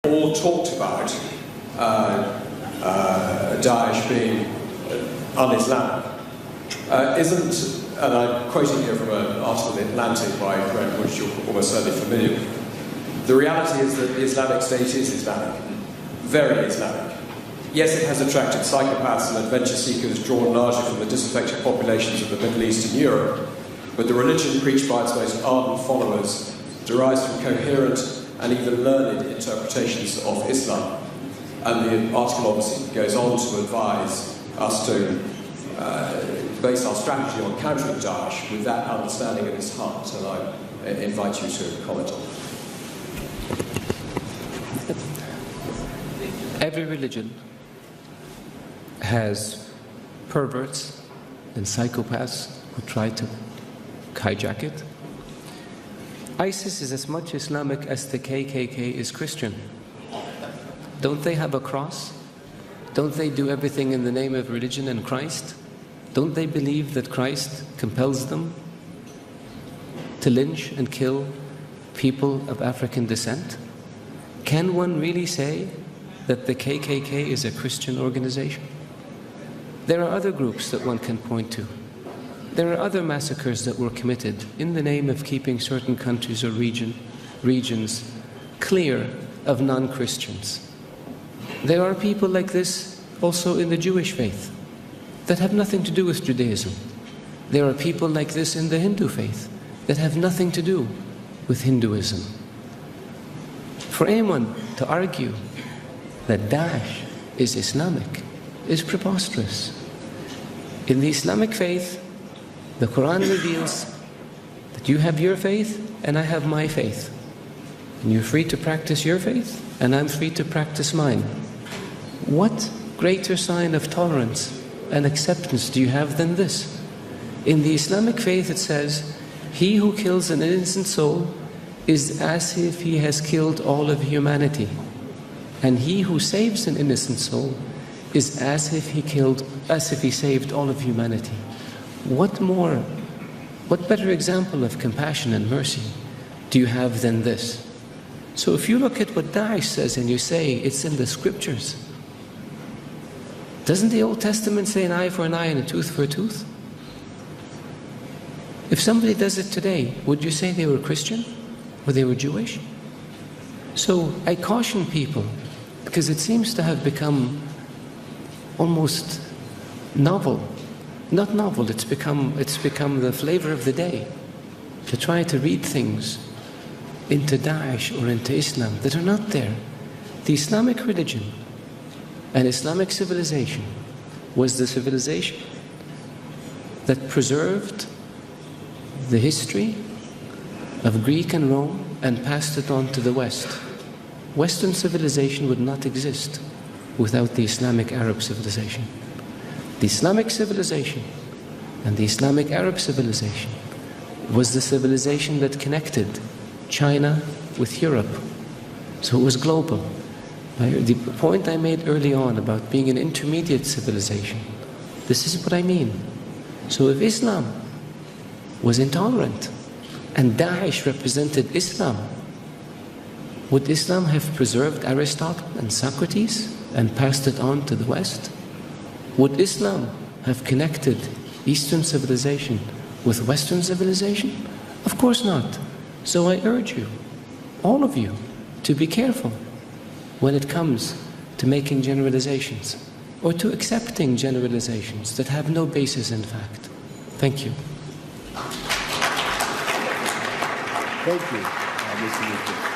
all talked about Daesh being un-Islamic isn't, and I'm quoting here from an article in The Atlantic by Graham, which you're almost certainly familiar with. The reality is that the Islamic State is Islamic, very Islamic. Yes, it has attracted psychopaths and adventure seekers drawn largely from the disaffected populations of the Middle East and Europe, but the religion preached by its most ardent followers derives from coherent and even learned interpretations of Islam. And the article obviously goes on to advise us to base our strategy on countering Daesh with that understanding at its heart, and I invite you to comment on it. Every religion has perverts and psychopaths who try to hijack it. ISIS is as much Islamic as the KKK is Christian. Don't they have a cross? Don't they do everything in the name of religion and Christ? Don't they believe that Christ compels them to lynch and kill people of African descent? Can one really say that the KKK is a Christian organization? There are other groups that one can point to. There are other massacres that were committed in the name of keeping certain countries or regions clear of non-Christians. There are people like this also in the Jewish faith that have nothing to do with Judaism. There are people like this in the Hindu faith that have nothing to do with Hinduism. For anyone to argue that Daesh is Islamic is preposterous. In the Islamic faith, the Quran reveals that you have your faith and I have my faith. And you're free to practice your faith and I'm free to practice mine. What greater sign of tolerance and acceptance do you have than this? In the Islamic faith it says, he who kills an innocent soul is as if he has killed all of humanity. And he who saves an innocent soul is as if he saved all of humanity. What better example of compassion and mercy do you have than this? So if you look at what Daesh says and you say it's in the scriptures, doesn't the Old Testament say an eye for an eye and a tooth for a tooth? If somebody does it today, would you say they were Christian or they were Jewish? So I caution people, because it seems to have become almost novel. Not novel, it's become the flavor of the day to try to read things into Daesh or into Islam that are not there. The Islamic religion and Islamic civilization was the civilization that preserved the history of Greek and Rome and passed it on to the West. Western civilization would not exist without the Islamic Arab civilization. The Islamic civilization and the Islamic Arab civilization was the civilization that connected China with Europe. So it was global. The point I made early on about being an intermediate civilization, this is what I mean. So if Islam was intolerant and Daesh represented Islam, would Islam have preserved Aristotle and Socrates and passed it on to the West? Would Islam have connected Eastern civilization with Western civilization? Of course not. So I urge you, all of you, to be careful when it comes to making generalizations or to accepting generalizations that have no basis in fact. Thank you. Thank you, Mr. Minister.